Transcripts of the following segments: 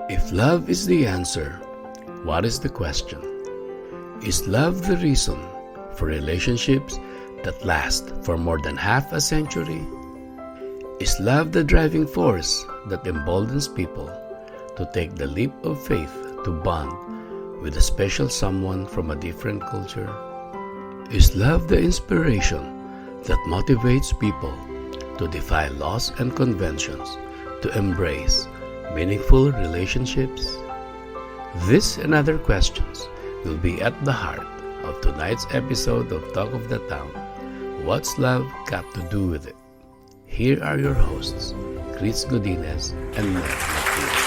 If love is the answer, what is the question? Is love the reason for relationships that last for more than half a century? Is love the driving force that emboldens people to take the leap of faith to bond with a special someone from a different culture? Is love the inspiration that motivates people to defy laws and conventions to embrace meaningful relationships? This and other questions will be at the heart of tonight's episode of Talk of the Town. What's love got to do with it? Here are your hosts, Chris Godinez and Matt Martinez.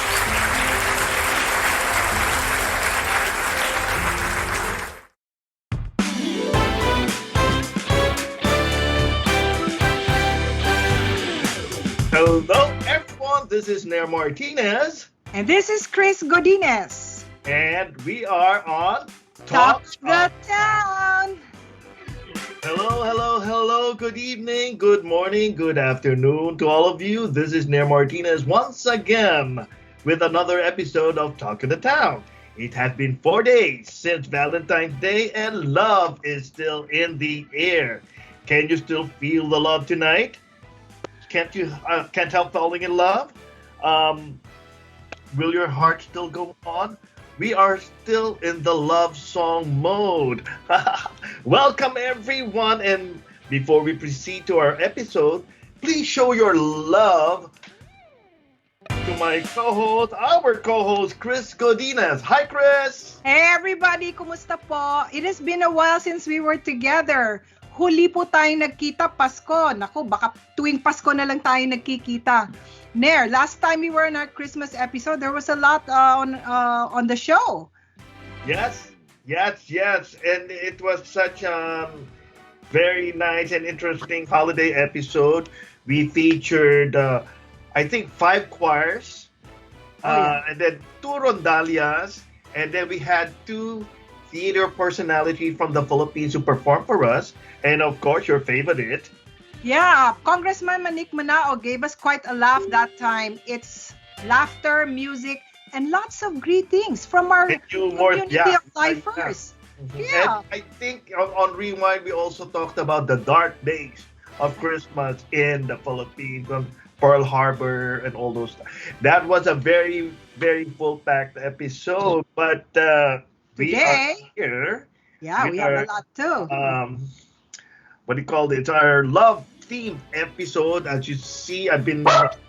Hello everyone, this is Nair Martinez. And this is Chris Godinez. And we are on Talk the Town. Hello, good evening, good morning, good afternoon to all of you. This is Nair Martinez once again with another episode of Talk of the Town. It has been 4 days since Valentine's Day and love is still in the air. Can you still feel the love tonight? Can't help falling in love? Will your heart still go on? We are still in the love song mode. Welcome everyone, and before we proceed to our episode, please show your love to my our co-host, Chris Godinez. Hi, Chris! Hey everybody, kumusta po? It has been a while since we were together. Huli po tayo nagkita, Pasko. Naku, baka tuwing Pasko na lang tayo nagkikita. Nair, last time we were in our Christmas episode, there was a lot on the show. Yes. And it was such a very nice and interesting holiday episode. We featured, I think, 5 choirs, and then 2 rondallas, and then we had 2 theater personalities from the Philippines who performed for us, and of course, your favorite. Yeah, Congressman Manik Manao gave us quite a laugh that time. It's laughter, music, and lots of greetings from our community of lifers. Yeah. And I think on Rewind, we also talked about the dark days of Christmas in the Philippines, on Pearl Harbor and all those stuff. That was a very, very full-packed episode, but we are here. Yeah, we have a lot too. What do you call it? It's our love-themed episode. As you see, I've been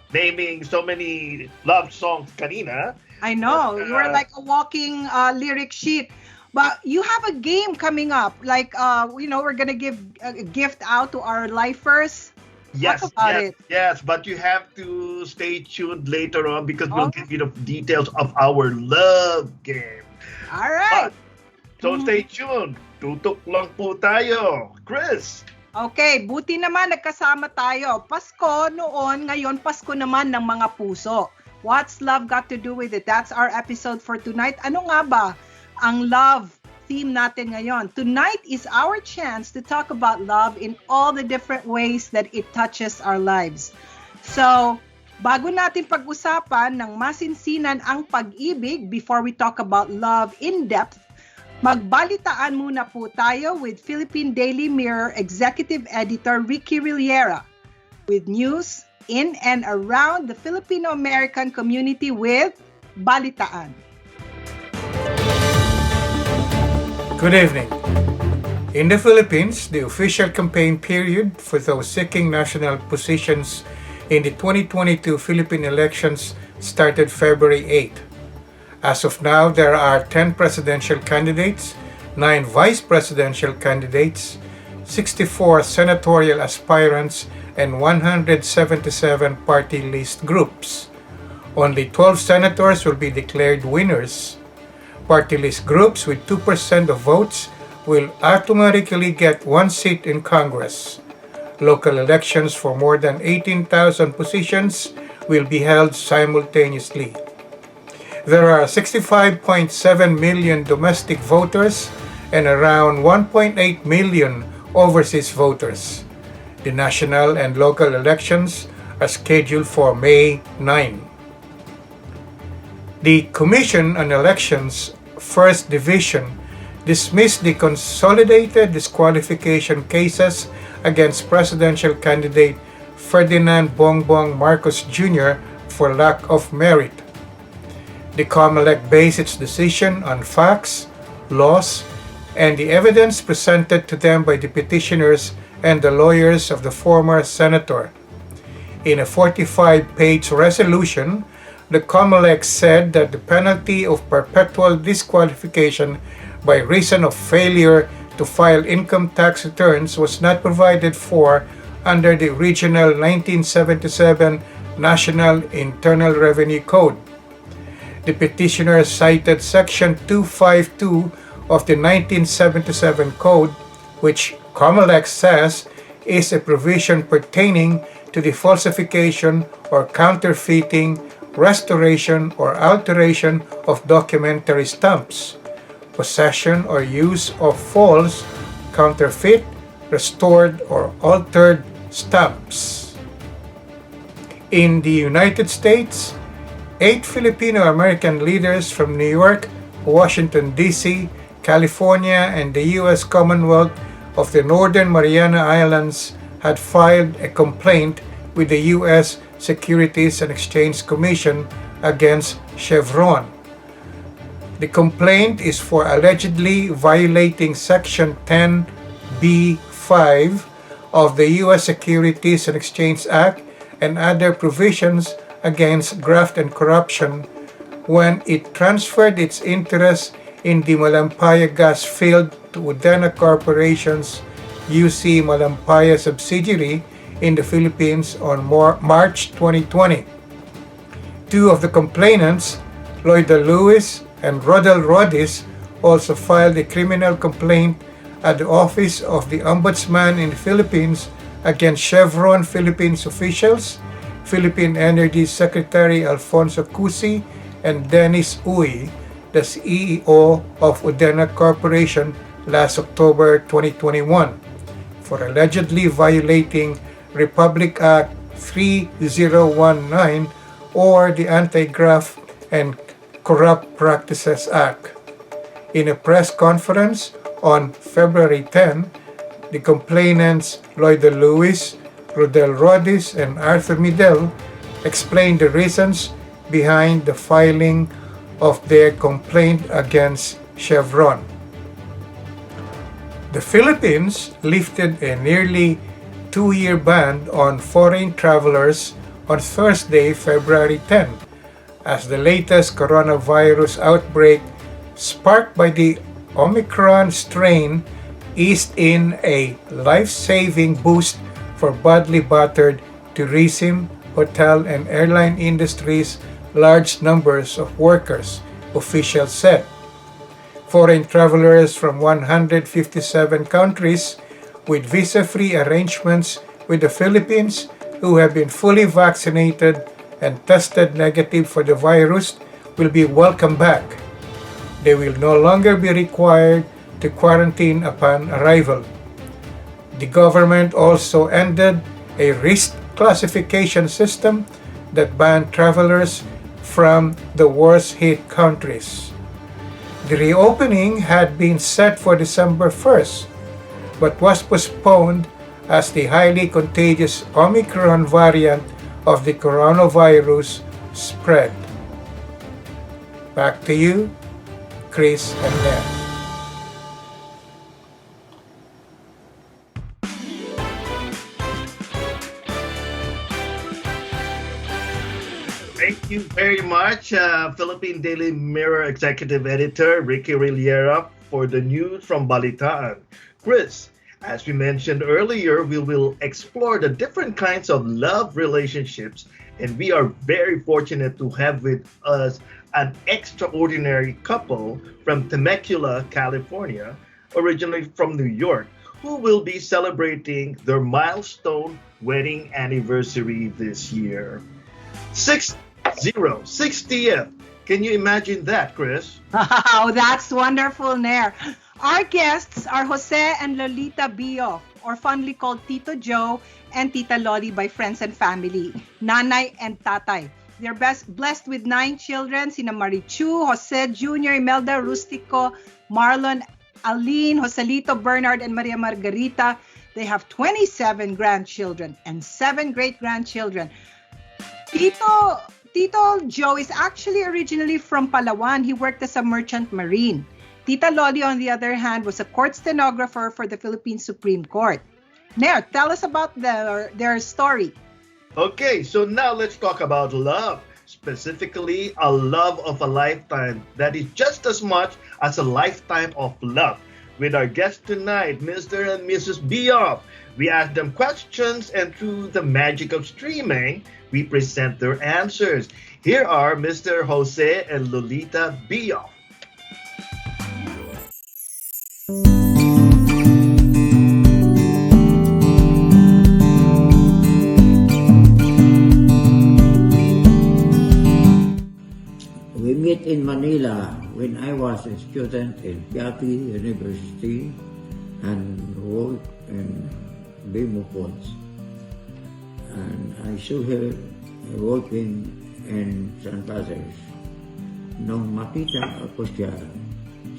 naming so many love songs kanina. I know. You are like a walking lyric sheet. But you have a game coming up. Like, we're going to give a gift out to our lifers. Yes, Talk about it. Yes, but you have to stay tuned later on because we'll give you the details of our love game. All right. So stay tuned. Tutok lang po tayo. Chris! Okay, buti naman nagkasama tayo. Pasko noon, ngayon Pasko naman ng mga puso. What's love got to do with it? That's our episode for tonight. Ano nga ba ang love theme natin ngayon? Tonight is our chance to talk about love in all the different ways that it touches our lives. So, bago natin pag-usapan ng masinsinan ang pag-ibig before we talk about love in depth, magbalitaan muna po tayo with Philippine Daily Mirror Executive Editor Ricky Riera with news in and around the Filipino-American community with Balitaan. Good evening. In the Philippines, the official campaign period for those seeking national positions in the 2022 Philippine elections started February 8. As of now, there are 10 presidential candidates, 9 vice presidential candidates, 64 senatorial aspirants, and 177 party list groups. Only 12 senators will be declared winners. Party list groups with 2% of votes will automatically get 1 seat in Congress. Local elections for more than 18,000 positions will be held simultaneously. There are 65.7 million domestic voters and around 1.8 million overseas voters. The national and local elections are scheduled for May 9. The Commission on Elections First Division dismissed the consolidated disqualification cases against presidential candidate Ferdinand Bongbong Marcos Jr. for lack of merit. The COMELEC based its decision on facts, laws, and the evidence presented to them by the petitioners and the lawyers of the former senator. In a 45-page resolution, the COMELEC said that the penalty of perpetual disqualification by reason of failure to file income tax returns was not provided for under the original 1977 National Internal Revenue Code. The petitioner cited Section 252 of the 1977 Code, which COMELEC says is a provision pertaining to the falsification or counterfeiting, restoration, or alteration of documentary stamps, possession or use of false, counterfeit, restored, or altered stamps. In the United States, 8 Filipino-American leaders from New York, Washington, D.C., California, and the U.S. Commonwealth of the Northern Mariana Islands had filed a complaint with the U.S. Securities and Exchange Commission against Chevron. The complaint is for allegedly violating Section 10b-5 of the U.S. Securities and Exchange Act and other provisions against graft and corruption when it transferred its interest in the Malampaya gas field to Udena Corporation's UC Malampaya subsidiary in the Philippines on March 2020. Two of the complainants, Lloyda Lewis and Rodel Rodis, also filed a criminal complaint at the Office of the Ombudsman in the Philippines against Chevron Philippines officials, Philippine Energy Secretary Alfonso Cusi, and Dennis Uy, the CEO of Udena Corporation, last October 2021, for allegedly violating Republic Act 3019 or the Anti-Graft and Corrupt Practices Act. In a press conference on February 10, the complainants Lloyda Lewis, Rodel Rodis, and Arthur Midel explained the reasons behind the filing of their complaint against Chevron. The Philippines lifted a nearly 2-year ban on foreign travelers on Thursday, February 10, as the latest coronavirus outbreak, sparked by the Omicron strain, eased in a life-saving boost for badly battered tourism, hotel, and airline industries' large numbers of workers, officials said. Foreign travelers from 157 countries with visa-free arrangements with the Philippines who have been fully vaccinated and tested negative for the virus will be welcome back. They will no longer be required to quarantine upon arrival. The government also ended a risk classification system that banned travelers from the worst-hit countries. The reopening had been set for December 1st, but was postponed as the highly contagious Omicron variant of the coronavirus spread. Back to you, Chris and Ned. Thank you very much, Philippine Daily Mirror Executive Editor Ricky Riliera, for the news from Valentine. Chris, as we mentioned earlier, we will explore the different kinds of love relationships, and we are very fortunate to have with us an extraordinary couple from Temecula, California, originally from New York, who will be celebrating their milestone wedding anniversary this year. 60th. Can you imagine that, Chris? Wow, that's wonderful, Nair. Our guests are Jose and Lolita Bio, or fondly called Tito Joe and Tita Loli by friends and family, Nanay and Tatay. they're blessed with 9 children. Sina Marichu, Jose Jr., Imelda Rustico, Marlon, Aline, Joselito, Bernard, and Maria Margarita. They have 27 grandchildren and 7 great-grandchildren. Tito Joe is actually originally from Palawan. He worked as a merchant marine. Tita Loli, on the other hand, was a court stenographer for the Philippine Supreme Court. Mayor, tell us about their story. Okay, so now let's talk about love. Specifically, a love of a lifetime that is just as much as a lifetime of love. With our guests tonight, Mr. and Mrs. Bioff, we ask them questions, and through the magic of streaming, we present their answers. Here are Mr. Jose and Lolita Bioff. We met in Manila when I was a student in Piatti University and worked in Bimopons. And I saw her working in San Lazarus. Nung makita ako siya,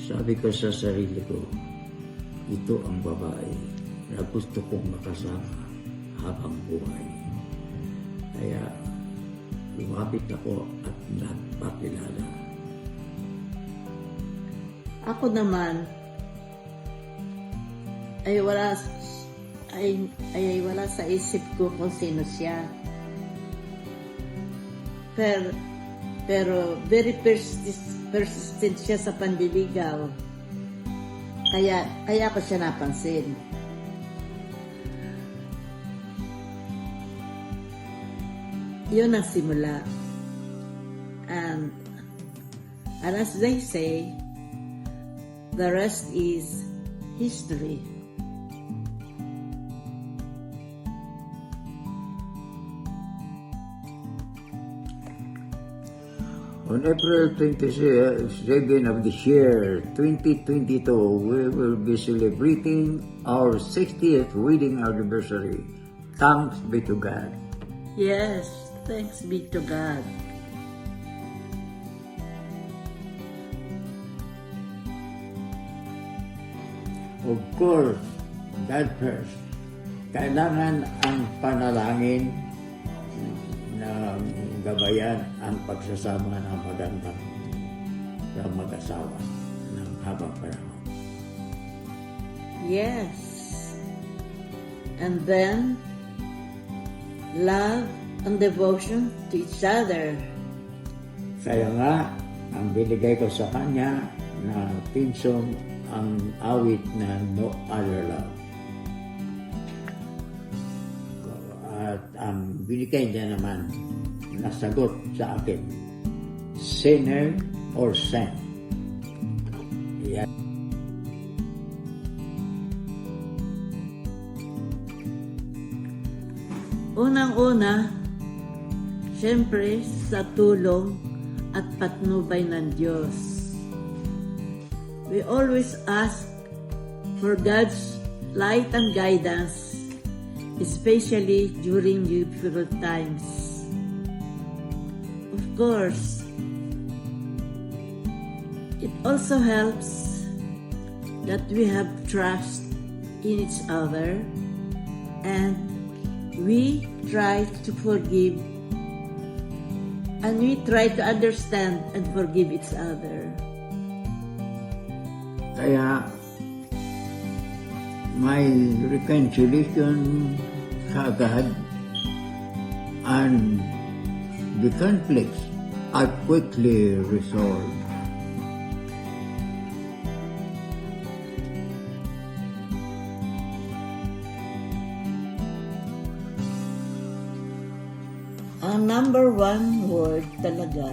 sabi ko sa sarili ko, ito ang babae na gusto kong makasama habang buhay. Kaya lumapit ako at nagpakilala. Ako naman ay wala sa isip ko kung sino siya. Pero very persistent siya sa panliligaw. Kaya ko siya napansin. Yun ang simula. And as they say, the rest is history. On April 27 of this year, 2022, we will be celebrating our 60th wedding anniversary. Thanks be to God. Yes, thanks be to God. Of course, God first. Kailangan ang panalangin na gabayan ang pagsasama ng magandang na mag-asawa ng habang panahon. Yes. And then, love and devotion to each other. Kaya nga, ang binigay ko sa kanya na pinsong ang awit na No Other Love. At ang binigay niya naman na sagot sa akin, Sinner or Saint. Yan. Unang-una, siyempre sa tulong at patnubay ng Diyos. We always ask for God's light and guidance, especially during difficult times. Of course, it also helps that we have trust in each other and we try to forgive and we try to understand and forgive each other. Kaya may reconciliation kaagad and the conflicts are quickly resolved. Ang number one word talaga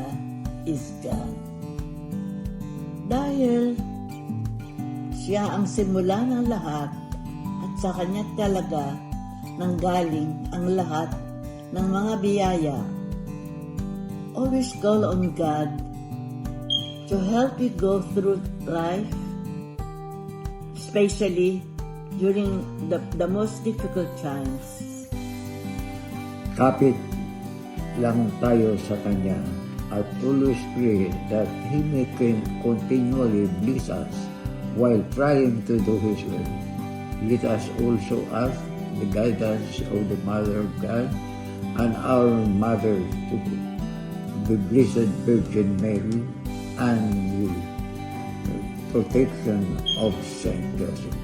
is God. Dahil siya ang simula ng lahat at sa kanya talaga nanggaling ang lahat ng mga biyaya. Always call on God to help you go through life, especially during the most difficult times. Kapit lang tayo sa Kanya at always pray that He may continually bless us while trying to do His will. Let us also ask the guidance of the Mother of God and our Mother, the Blessed Virgin Mary, and the protection of Saint Joseph.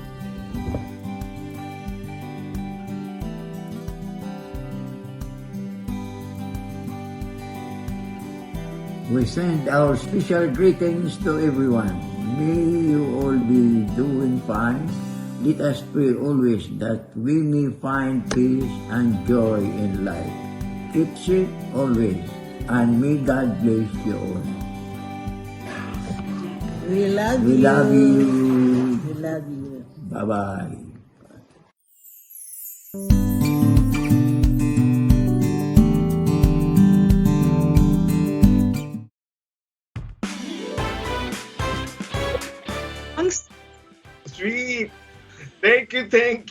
We send our special greetings to everyone. May you all be doing fine. Let us pray always that we may find peace and joy in life. Keep safe always, and may God bless you all. We love We you. love you. We love you. Bye-bye. Ang Sweet. Thank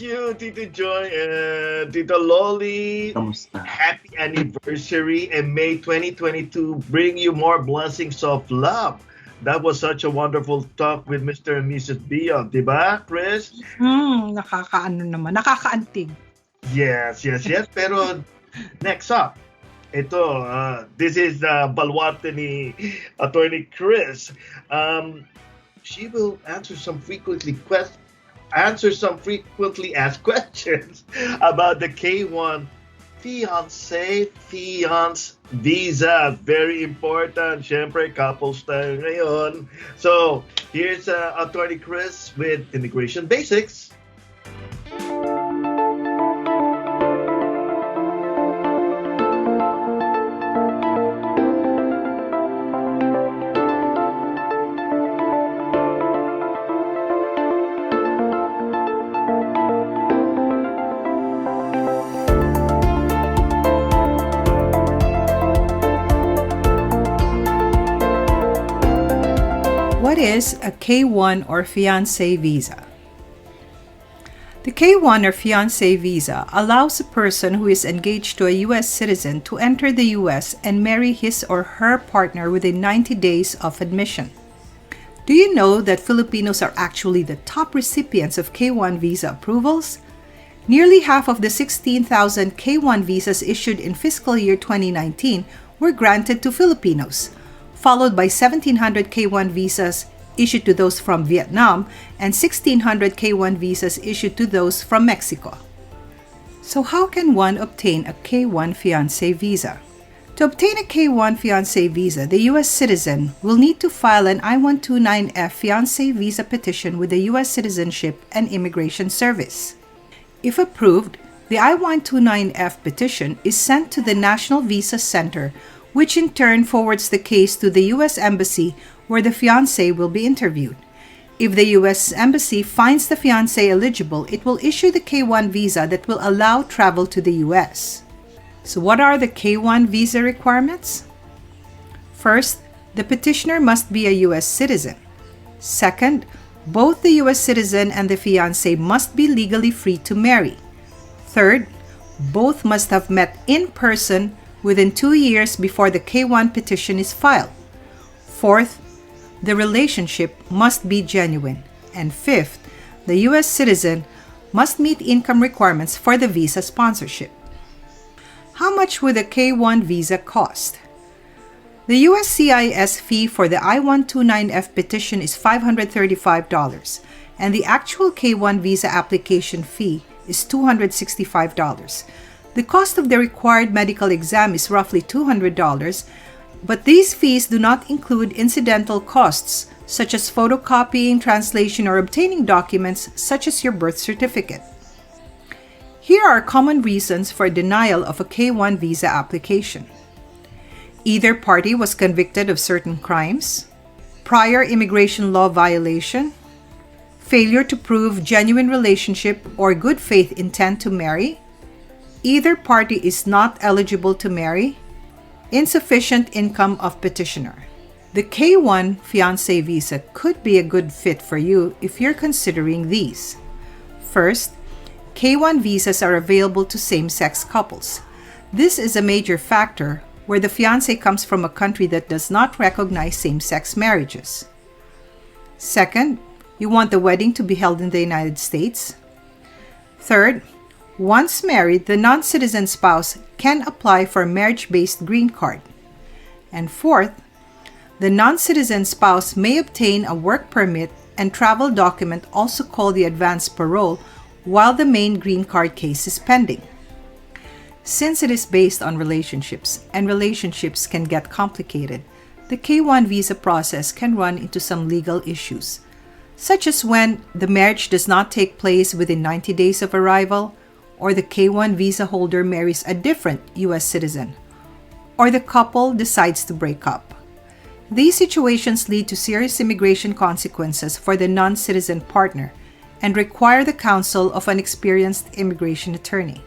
you, Tito Joy and Tito Loli. Kamusta? Happy anniversary, and May 2022 bring you more blessings of love. That was such a wonderful talk with Mr. and Mrs. Bio, diba, Chris? nakakaano naman, nakakaantig. Yes. Pero next up, this is Balwarte ni Attorney Chris. She will answer some frequently asked questions about the K1 fiance visa. Very important. Syempre, couples tayo ngayon. So, here's Attorney Chris with Immigration Basics. What is a K1 or fiancé visa? The K1 or fiancé visa allows a person who is engaged to a U.S. citizen to enter the U.S. and marry his or her partner within 90 days of admission. Do you know that Filipinos are actually the top recipients of K1 visa approvals? Nearly half of the 16,000 K1 visas issued in fiscal year 2019 were granted to Filipinos, followed by 1,700 K1 visas issued to those from Vietnam and 1,600 K1 visas issued to those from Mexico. So how can one obtain a K1 fiancé visa? To obtain a K1 fiancé visa, the U.S. citizen will need to file an I-129F fiancé visa petition with the U.S. Citizenship and Immigration Service. If approved, the I-129F petition is sent to the National Visa Center, which in turn forwards the case to the U.S. Embassy, where the fiancé will be interviewed. If the U.S. Embassy finds the fiancé eligible, it will issue the K1 visa that will allow travel to the U.S. So what are the K1 visa requirements? First, the petitioner must be a U.S. citizen. Second, both the U.S. citizen and the fiancé must be legally free to marry. Third, both must have met in person within 2 years before the K1 petition is filed. Fourth, the relationship must be genuine. And fifth, the U.S. citizen must meet income requirements for the visa sponsorship. How much would a K1 visa cost? The USCIS fee for the I-129F petition is $535, and the actual K1 visa application fee is $265. The cost of the required medical exam is roughly $200, but these fees do not include incidental costs such as photocopying, translation, or obtaining documents such as your birth certificate. Here are common reasons for denial of a K1 visa application. Either party was convicted of certain crimes, prior immigration law violation, failure to prove genuine relationship or good faith intent to marry, either party is not eligible to marry, insufficient income of petitioner. The K1 fiancé visa could be a good fit for you if you're considering these. First, K1 visas are available to same-sex couples. This is a major factor where the fiancé comes from a country that does not recognize same-sex marriages. Second, you want the wedding to be held in the United States. Third, once married, the non-citizen spouse can apply for a marriage-based green card. And fourth, the non-citizen spouse may obtain a work permit and travel document, also called the advance parole, while the main green card case is pending. Since it is based on relationships, and relationships can get complicated, the K-1 visa process can run into some legal issues, such as when the marriage does not take place within 90 days of arrival, or the K-1 visa holder marries a different U.S. citizen, or the couple decides to break up. These situations lead to serious immigration consequences for the non-citizen partner and require the counsel of an experienced immigration attorney.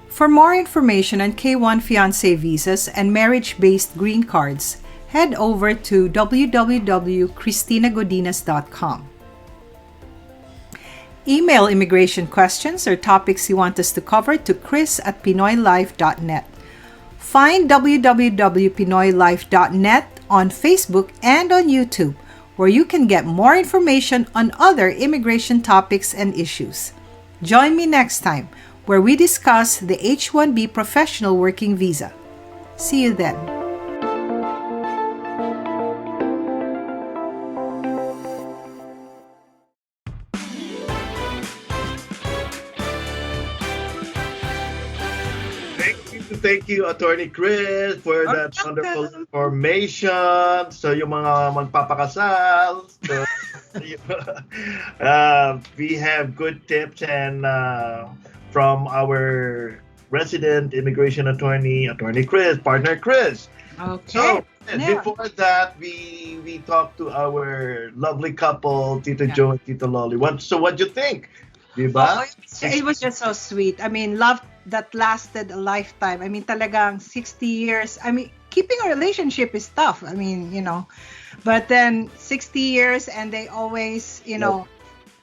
For more information on K-1 fiancé visas and marriage-based green cards, head over to www.cristinagodinas.com. Email immigration questions or topics you want us to cover to chris@pinoylife.net. Find www.pinoylife.net on Facebook and on YouTube, where you can get more information on other immigration topics and issues. Join me next time, where we discuss the H-1B professional working visa. See you then. Thank you, Attorney Chris, for that wonderful information. So, yung mga magpapakasal, so, we have good tips and from our resident immigration attorney, Attorney Chris, partner Chris. Okay. So, before that, we talked to our lovely couple, Tito Joe and Tito Lolly. What do you think? Diba? Oh, it was just so sweet. I mean, love that lasted a lifetime. I mean, talagang 60 years. I mean, keeping a relationship is tough. I mean, but then 60 years and they always,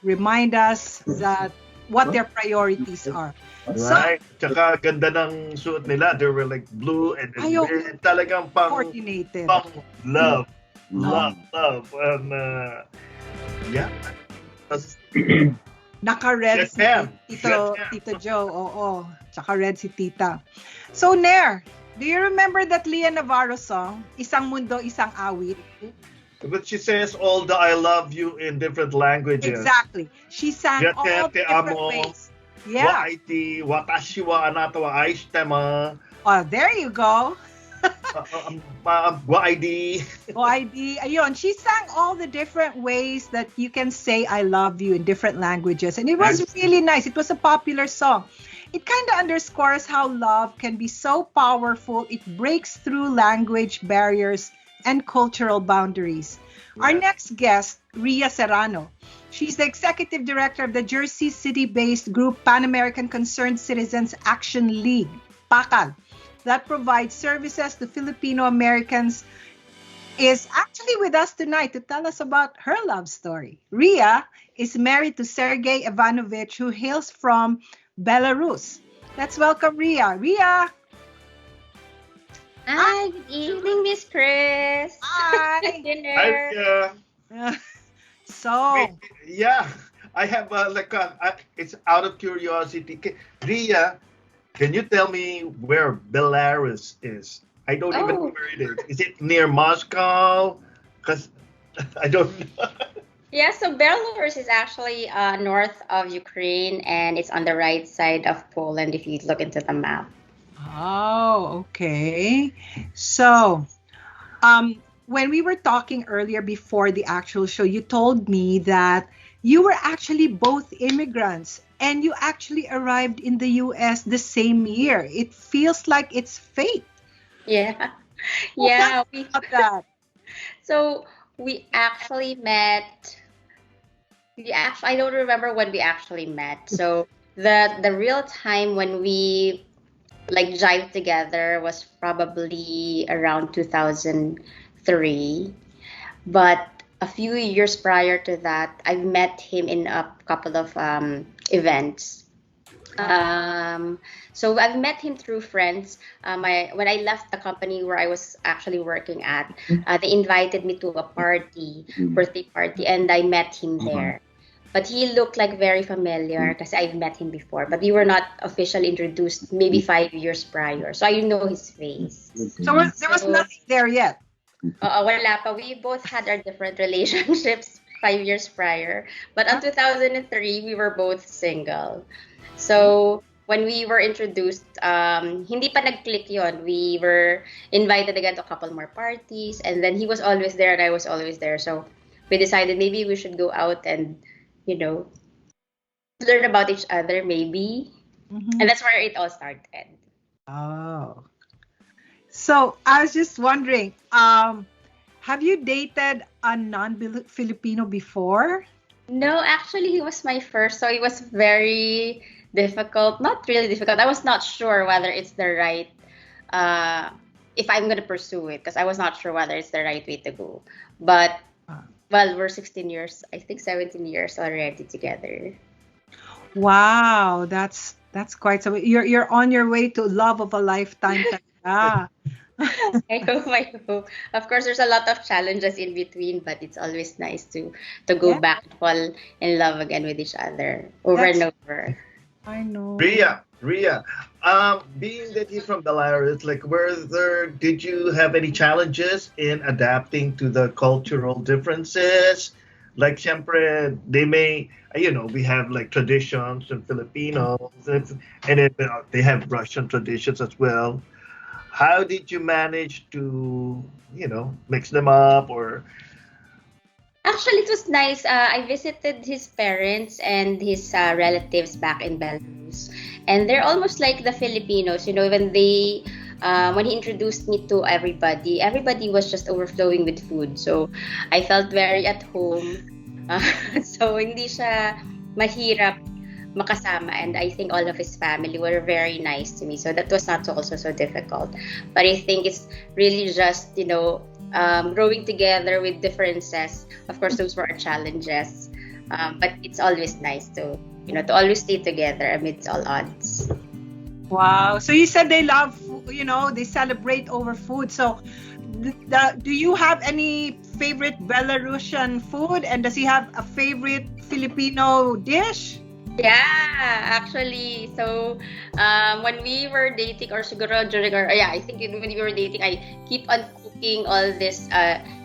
remind us that what their priorities are. Right. Tsaka ganda ng suot nila. They were like blue and red. Talagang coordinated. Pang love. Love. And yeah. Naka-red si Tito Joe. Oo. Tsaka red si Tita. So, Nair, do you remember that Lia Navarro song, Isang Mundo, Isang Awit? But she says all the I love you in different languages. Exactly. She sang all the different ways. Yeah. Wa'iti, watashi wa anata wa aishite ma. Oh, there you go. Wa'idi. Ayun, she sang all the different ways that you can say I love you in different languages. And it was really nice. It was a popular song. It kind of underscores how love can be so powerful. It breaks through language barriers and cultural boundaries. Our next guest, Ria Serrano. She's the executive director of the Jersey City-based group Pan American Concerned Citizens Action League, PACAL, that provides services to Filipino-Americans, is actually with us tonight to tell us about her love story. Ria is married to Sergey Ivanovich, who hails from Belarus. Let's welcome Ria. Ria! Hi, good evening, Miss Chris. Hi! Dinner. So, yeah, I have it's out of curiosity. Ria, can you tell me where Belarus is? I don't even know where it is. Is it near Moscow? Because I don't know. Yeah, so Belarus is actually north of Ukraine, and it's on the right side of Poland if you look into the map. oh, okay. So, when we were talking earlier before the actual show, you told me that you were actually both immigrants and you actually arrived in the U.S. the same year. It feels like it's fate. Yeah. Well, Yeah. tell me about that. So we actually met. I don't remember when we actually met. So the real time when we jived together was probably around 2003. But a few years prior to that, I met him in a couple of events. So I've met him through friends. When I left the company where I was actually working at, they invited me to a party, birthday party, and I met him there. But he looked like very familiar because I've met him before. But we were not officially introduced maybe 5 years prior. So I know his face. So there was nothing there yet. Wala pa. We both had our different relationships 5 years prior. But in 2003, we were both single. So when we were introduced, hindi pa nag-click yon. We were invited again to a couple more parties. And then he was always there and I was always there. So we decided maybe we should go out and, learn about each other maybe. And that's where it all started. Oh. So I was just wondering, have you dated a non-Filipino before? No, actually, he was my first. So it was very difficult. Not really difficult. I was not sure whether it's the right, if I'm going to pursue it, because I was not sure whether it's the right way to go. But, well, we're 16 years, I think 17 years already together. Wow, that's quite so. You're on your way to love of a lifetime. I hope. Of course, there's a lot of challenges in between, but it's always nice to go back and fall in love again with each other and over. I know. Ria, being that you're from Belarus, did you have any challenges in adapting to the cultural differences? Like, syempre, they may, we have like traditions in Filipinos, and then they have Russian traditions as well. How did you manage to, mix them up or? Actually, it was nice. I visited his parents and his relatives back in Belarus, and they're almost like the Filipinos. When he introduced me to everybody was just overflowing with food. So I felt very at home. So hindi siya mahirap makasama, and I think all of his family were very nice to me. So that was not also so difficult. But I think it's really just, growing together with differences. Of course, those were our challenges. But it's always nice to always stay together amidst all odds. Wow. So you said they love, they celebrate over food. So do you have any favorite Belarusian food? And does he have a favorite Filipino dish? Yeah, actually. So when we were dating, or siguro during I think when we were dating, I keep on cooking all this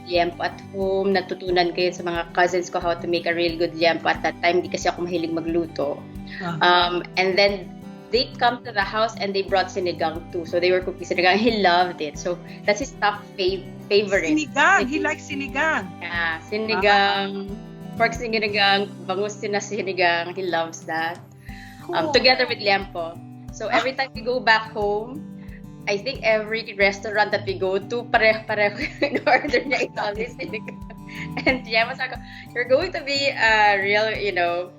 liempo at home. Natutunan ko yun sa mga cousins ko how to make a real good liempo at that time. Hindi kasi ako mahilig magluto. And then they come to the house and they brought sinigang too. So they were cooking sinigang. He loved it. So that's his top favorite. Sinigang. He likes sinigang. Yeah, sinigang. Pork sinigang, bangus na sinigang. He loves that. Cool. Together with liempo. So every time we go back home, I think every restaurant that we go to, pareho in order niya, it's always sinigang. And yeah, you're going to be a real,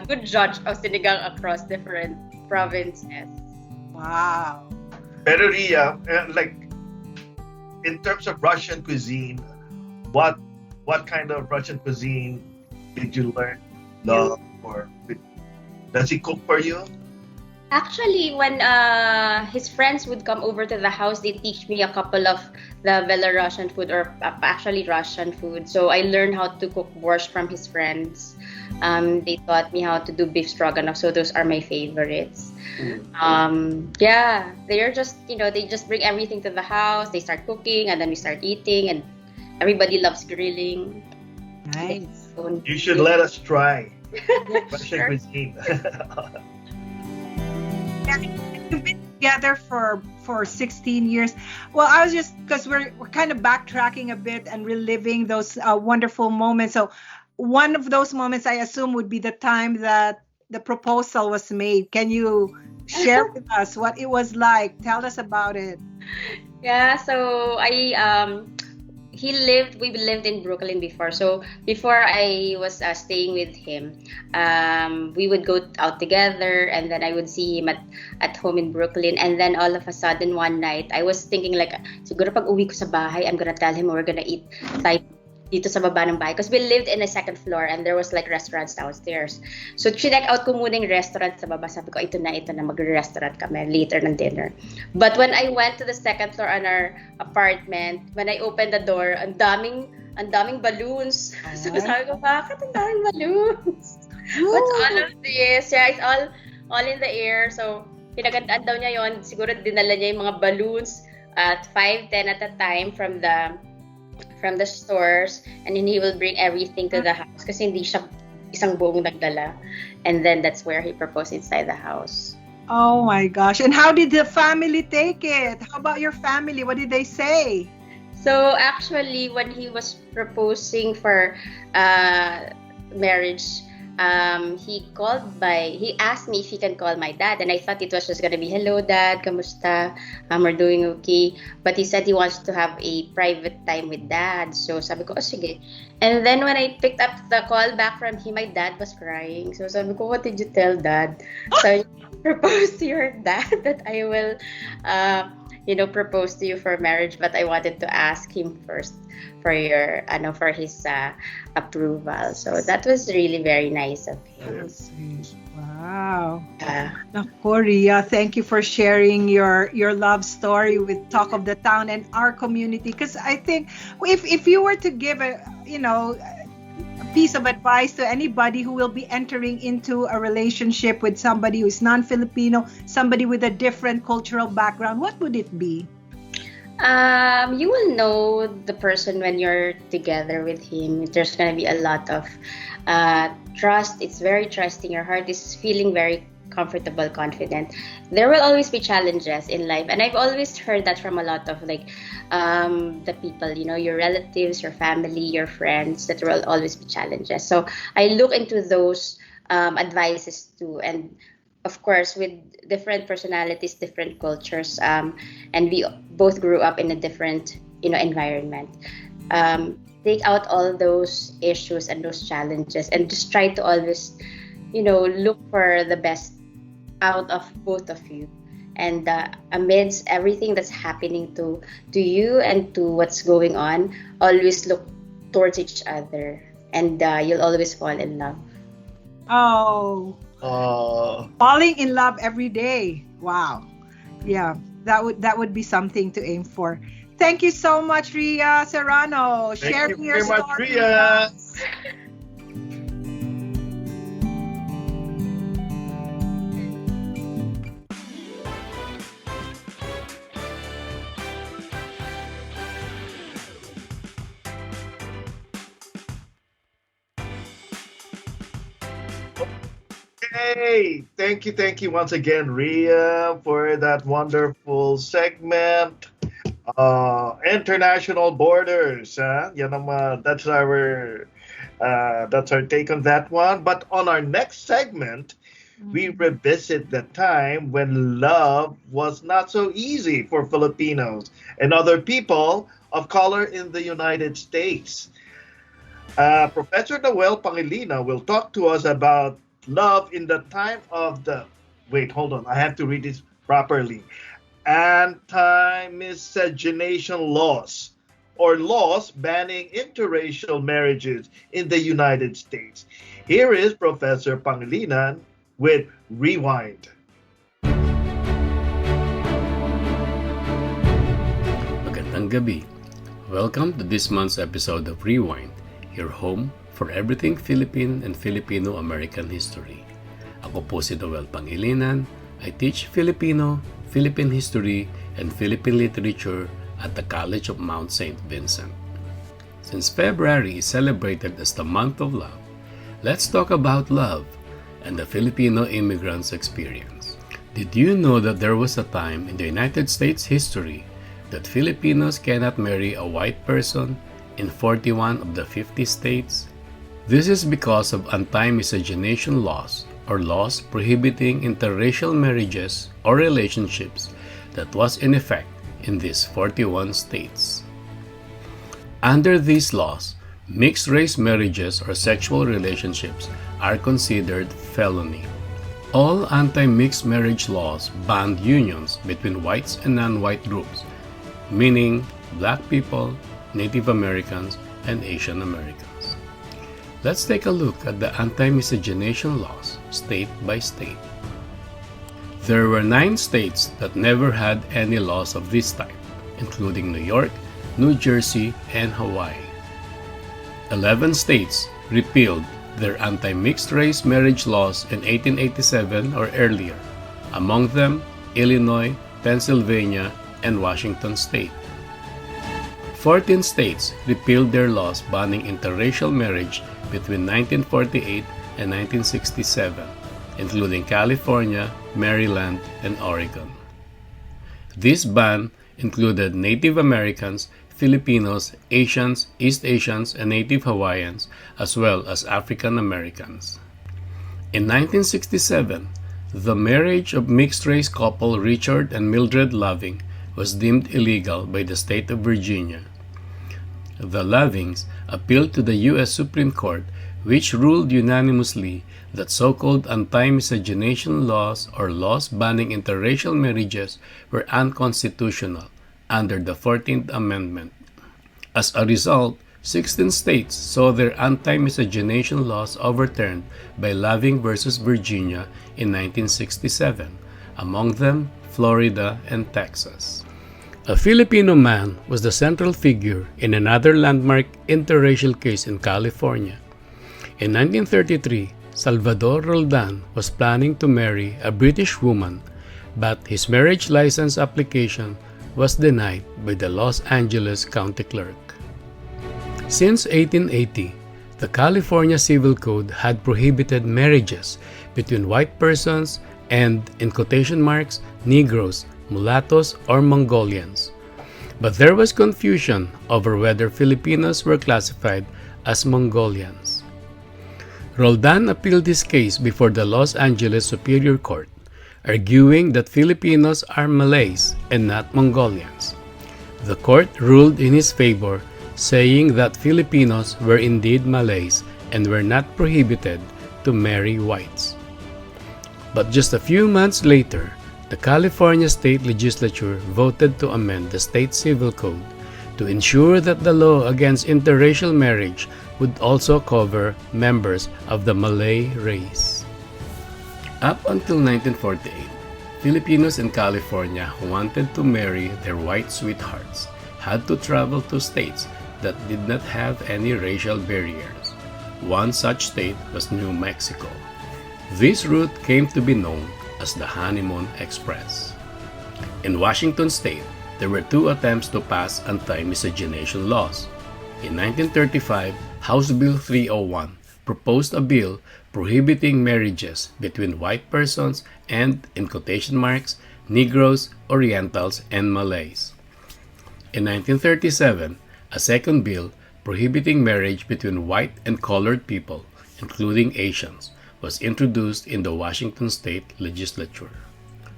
good judge of sinigang across different provinces. Wow. Pero Ria, in terms of Russian cuisine, what kind of Russian cuisine did you learn love, or does he cook for you? Actually, when his friends would come over to the house, they teach me a couple of the Belarusian food, or actually Russian food. So I learned how to cook borscht from his friends. They taught me how to do beef stroganoff. So those are my favorites. Yeah, they're just, they just bring everything to the house. They start cooking and then we start eating, and everybody loves grilling. Nice. You should let us try Russian cuisine. You've been together for 16 years. Well, I was just, because we're kind of backtracking a bit and reliving those wonderful moments. So one of those moments, I assume, would be the time that the proposal was made. Can you share with us what it was like? Tell us about it. Yeah, so we lived in Brooklyn before. So before I was staying with him, we would go out together, and then I would see him at home in Brooklyn. And then all of a sudden one night, I was thinking siguro pag uwi ko sa bahay, I'm gonna tell him we're gonna eat Thai dito sa baba ng bahay. Because we lived in a second floor and there was like restaurants downstairs. So, chinek out ko muna yung restaurant sa baba. Sabi ko, ito na, magre-restaurant kami later ng dinner. But when I went to the second floor on our apartment, when I opened the door, ang daming balloons. So, sabi ko, bakit ang daming balloons? What's all of this? Yeah, it's all in the air. So, pinagandaan daw niya yon. Siguro dinala niya yung mga balloons at 5, 10 at a time from the stores, and then he will bring everything to the house kasi hindi siya isang buong nagdala. And then that's where he proposed inside the house. Oh my gosh. And how did the family take it? How about your family? What did they say? So actually, when he was proposing for marriage, he asked me if he can call my dad, and I thought it was just gonna be, hello dad, kamusta, we're doing okay, but he said he wants to have a private time with dad. So sabi ko, oh sige. And then when I picked up the call back from him, my dad was crying. So sabi ko, what did you tell dad? So I proposed to your dad that I will propose to you for marriage, but I wanted to ask him first for his approval. So that was really very nice of him. Wow. Naku, Ria, thank you for sharing your love story with Talk of the Town and our community. Because I think if you were to give a piece of advice to anybody who will be entering into a relationship with somebody who is non-Filipino, somebody with a different cultural background, what would it be? You will know the person when you're together with him. There's going to be a lot of trust. It's very trusting. Your heart is feeling very comfortable, confident. There will always be challenges in life, and I've always heard that from a lot of the people, your relatives, your family, your friends, that there will always be challenges. So I look into those advices too, and of course with different personalities, different cultures, and we both grew up in a different environment. Take out all those issues and those challenges, and just try to always look for the best out of both of you, and amidst everything that's happening to you and to what's going on, always look towards each other, and you'll always fall in love. Falling in love every day. Wow. Yeah, that would be something to aim for. Thank you so much, Ria Serrano, sharing your story. Thank you very much, Ria. Hey, thank you once again, Ria, for that wonderful segment. International borders, yan naman, that's our take on that one. But on our next segment, we revisit the time when love was not so easy for Filipinos and other people of color in the United States. Professor Noel Pangilinan will talk to us about love in the time of the, wait, hold on, I have to read this properly. Anti-Miscegenation Laws, or laws banning interracial marriages in the United States. Here is Professor Pangilinan with Rewind. Magandang gabi. Welcome to this month's episode of Rewind, your home for everything Philippine and Filipino-American history. Ako po si Noel Pangilinan. I teach Filipino, Philippine history, and Philippine literature at the College of Mount St. Vincent. Since February is celebrated as the month of love, let's talk about love and the Filipino immigrants' experience. Did you know that there was a time in the United States history that Filipinos cannot marry a white person in 41 of the 50 states? This is because of anti-miscegenation laws, or laws prohibiting interracial marriages or relationships that was in effect in these 41 states. Under these laws, mixed-race marriages or sexual relationships are considered felony. All anti-mixed marriage laws banned unions between whites and non-white groups, meaning Black people, Native Americans, and Asian Americans. Let's take a look at the anti-miscegenation laws state by state. There were 9 states that never had any laws of this type, including New York, New Jersey, and Hawaii. 11 states repealed their anti-mixed race marriage laws in 1887 or earlier, among them Illinois, Pennsylvania, and Washington state. 14 states repealed their laws banning interracial marriage between 1948 and 1967, including California, Maryland, and Oregon. This ban included Native Americans, Filipinos, Asians, East Asians, and Native Hawaiians, as well as African Americans. In 1967, the marriage of mixed-race couple Richard and Mildred Loving was deemed illegal by the state of Virginia. The Lovings appealed to the U.S. Supreme Court, which ruled unanimously that so-called anti-miscegenation laws or laws banning interracial marriages were unconstitutional under the 14th Amendment. As a result, 16 states saw their anti-miscegenation laws overturned by Loving versus Virginia in 1967, among them Florida and Texas. A Filipino man was the central figure in another landmark interracial case in California. In 1933, Salvador Roldan was planning to marry a British woman, but his marriage license application was denied by the Los Angeles County Clerk. Since 1880, the California Civil Code had prohibited marriages between white persons and, in quotation marks, Negroes, mulattoes, or Mongolians. But there was confusion over whether Filipinos were classified as Mongolians. Roldan appealed this case before the Los Angeles Superior Court, arguing that Filipinos are Malays and not Mongolians. The court ruled in his favor, saying that Filipinos were indeed Malays and were not prohibited to marry whites. But just a few months later, the California State Legislature voted to amend the state civil code to ensure that the law against interracial marriage would also cover members of the Malay race. Up until 1948, Filipinos in California who wanted to marry their white sweethearts had to travel to states that did not have any racial barriers. One such state was New Mexico. This route came to be known as the Honeymoon Express. In Washington state, there were 2 attempts to pass anti-miscegenation laws. In 1935, House Bill 301 proposed a bill prohibiting marriages between white persons and, in quotation marks, Negroes, Orientals, and Malays. In 1937, a second bill prohibiting marriage between white and colored people, including Asians, was introduced in the Washington State Legislature.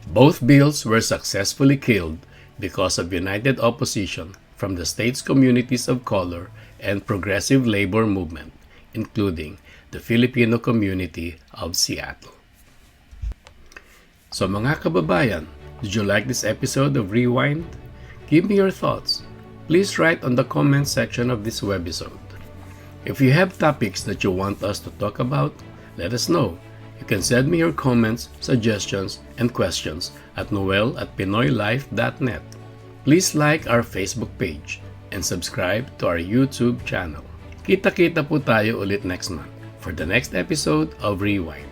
Both bills were successfully killed because of united opposition from the state's communities of color and progressive labor movement, including the Filipino community of Seattle. So mga kababayan, did you like this episode of Rewind? Give me your thoughts. Please write on the comment section of this webisode. If you have topics that you want us to talk about, let us know. You can send me your comments, suggestions, and questions at noel@pinoylife.net. Please like our Facebook page and subscribe to our YouTube channel. Kita-kita po tayo ulit next month for the next episode of Rewind.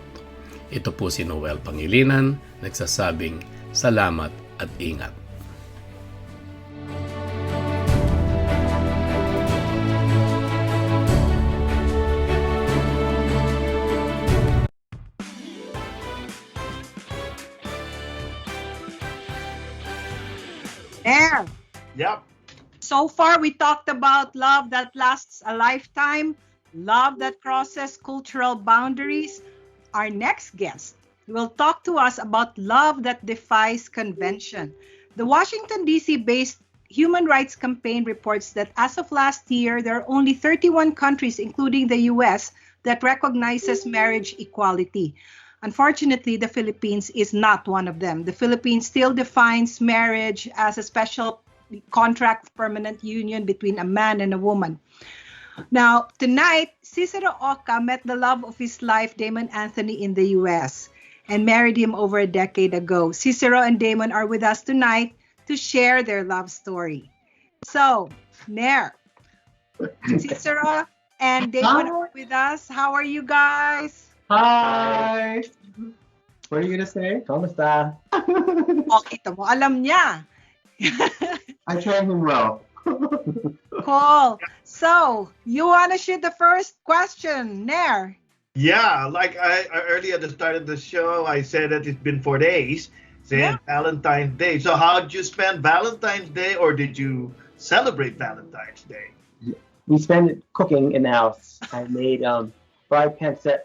Ito po si Noel Pangilinan, nagsasabing salamat at ingat. There. Yep. So far, we talked about love that lasts a lifetime, love that crosses cultural boundaries. Our next guest will talk to us about love that defies convention. The Washington, D.C.-based Human Rights Campaign reports that as of last year, there are only 31 countries, including the U.S., that recognizes marriage equality. Unfortunately, the Philippines is not one of them. The Philippines still defines marriage as a special contract of permanent union between a man and a woman. Now, tonight, Cicero Oca met the love of his life, Damon Anthony, in the U.S. and married him over a decade ago. Cicero and Damon are with us tonight to share their love story. So, Nair, Cicero and Damon are with us. How are you guys? Hi! What are you gonna say? Kamusta? O, kita mo, alam niya. I trained him well. Cool. So, you want to shoot the first question, Nair? Yeah, like I earlier at the start of the show, I said that it's been 4 days since Valentine's Day. So how did you spend Valentine's Day, or did you celebrate Valentine's Day? We spent it cooking in the house. I made fried pancit.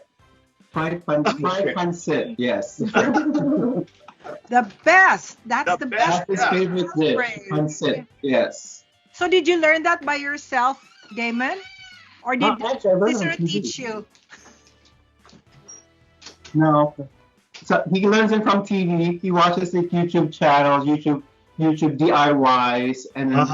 Fried pancit, yes. The best. That's The the best, best. His Yeah. favorite dish, Great. pancit, yes. So, did you learn that by yourself, Damon? Or did Actually, I learned Cicero on TV. teach you? No. So he learns it from TV. He watches the YouTube channels, YouTube DIYs, and then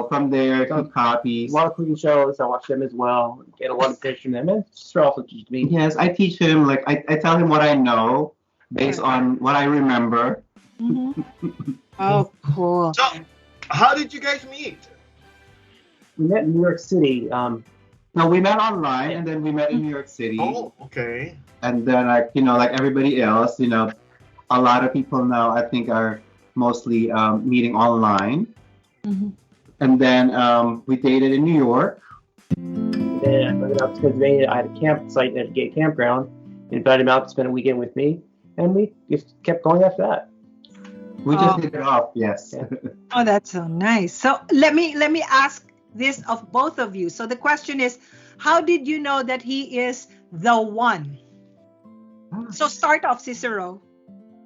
from there he copies. A lot of cooking shows. I watch them as well. Get a lot of tips from them. And Sister also teaches me. Yes, I teach him, like I tell him what I know based on what I remember. Oh, cool. So how did you guys meet? We met in New York City. No, we met online, and then we met in New York City. Oh, okay. And then, like everybody else, a lot of people now I think are mostly meeting online. And then we dated in New York. Then I went out to Pennsylvania. I had a campsite at a gay campground. Invited him out to spend a weekend with me. And we just kept going after that. We just hit it off, yes. Yeah. Oh, that's so nice. So let me ask this of both of you. So the question is, how did you know that he is the one? So start off, Cicero.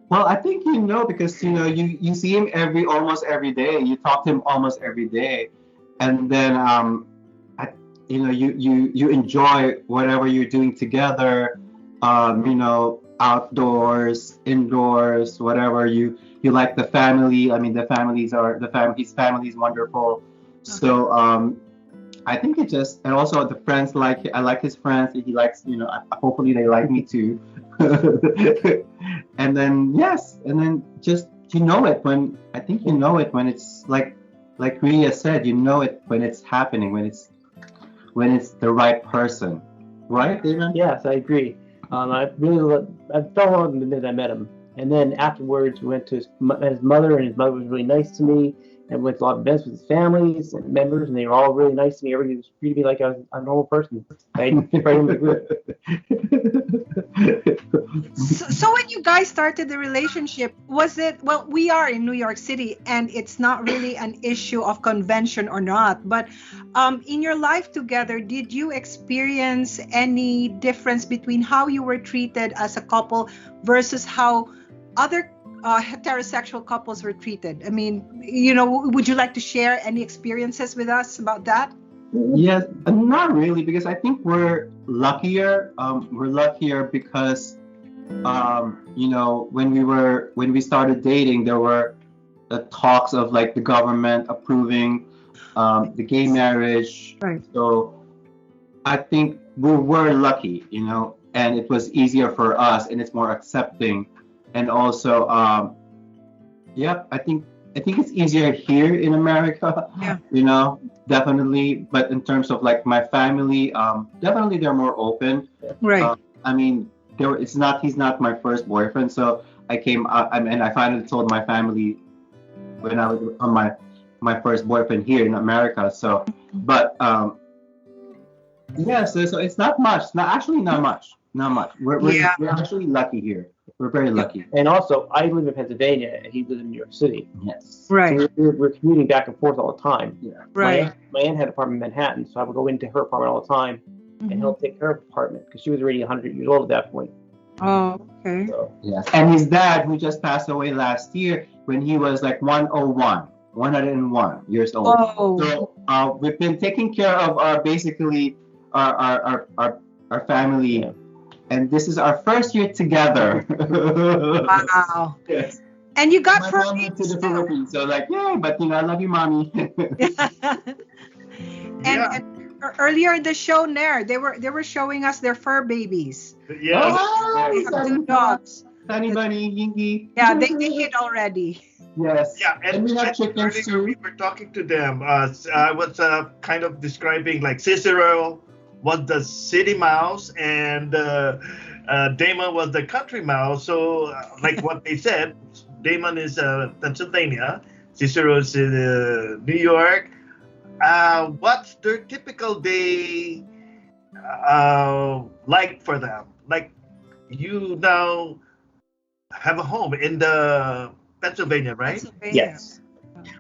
Well, I think because you see him almost every day. You talk to him almost every day, and then you enjoy whatever you're doing together. Outdoors, indoors, whatever you like the family. I mean, his family is wonderful. Okay. So I think it just, and also the friends I like his friends. He likes, hopefully they like me too. And then just when it's like Ria said, when it's happening, when it's the right person, right, David? Yes, I agree. I fell in love with him the minute I met him, and then afterwards we went to his mother, and his mother was really nice to me, and went to a lot of events with his families and members, and they were all really nice to me. Everybody was treated me like a normal person. I fit right in the group. So when you guys started the relationship, was it, well, we are in New York City, and it's not really an issue of convention or not, but in your life together, did you experience any difference between how you were treated as a couple versus how other heterosexual couples were treated? I mean, would you like to share any experiences with us about that? Yes, not really, because I think we're luckier. We're luckier because, when we started dating, there were talks of like the government approving the gay marriage. Right. So I think we're lucky, and it was easier for us, and it's more accepting. And also, I think it's easier here in America. Yeah. Definitely. But in terms of like my family, definitely they're more open. Right. I mean, he's not my first boyfriend, so I came and I finally told my family when I was on my first boyfriend here in America. So, but so it's not much. Not much. We're actually lucky here. We're very lucky. And also, I live in Pennsylvania, and he lives in New York City. Yes. Right. So we're commuting back and forth all the time. Yeah. Right. My aunt had an apartment in Manhattan, so I would go into her apartment all the time and help take care of the apartment because she was already 100 years old at that point. Oh, okay. So, Yes. And his dad, who just passed away last year, when he was like 101 years old. Oh. So we've been taking care of our family. Yeah. And this is our first year together. Wow. Yes. And you got My fur mom went to babies the too. Philippines, so like, yay, but I love you, mommy. And earlier in the show, Nair, they were showing us their fur babies. Yes. They have 2 dogs. Sunny Bunny, Yinky. Yeah, they hid already. Yes. Yeah, and we have chickens earlier we too. were talking to them. I was kind of describing like Cicero was the city mouse and Damon was the country mouse. So, like what they said, Damon is Pennsylvania, Cicero is New York. What's their typical day like for them? Like you now have a home in the Pennsylvania, right? Pennsylvania. Yes.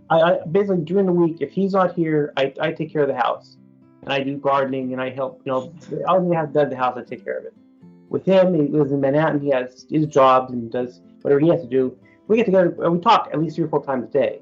I basically during the week, if he's not here, I take care of the house, and I do gardening and I help. All he has done the house, I take care of it. With him, he lives in Manhattan. He has his jobs and does whatever he has to do. We get together and we talk at least 3 or 4 times a day.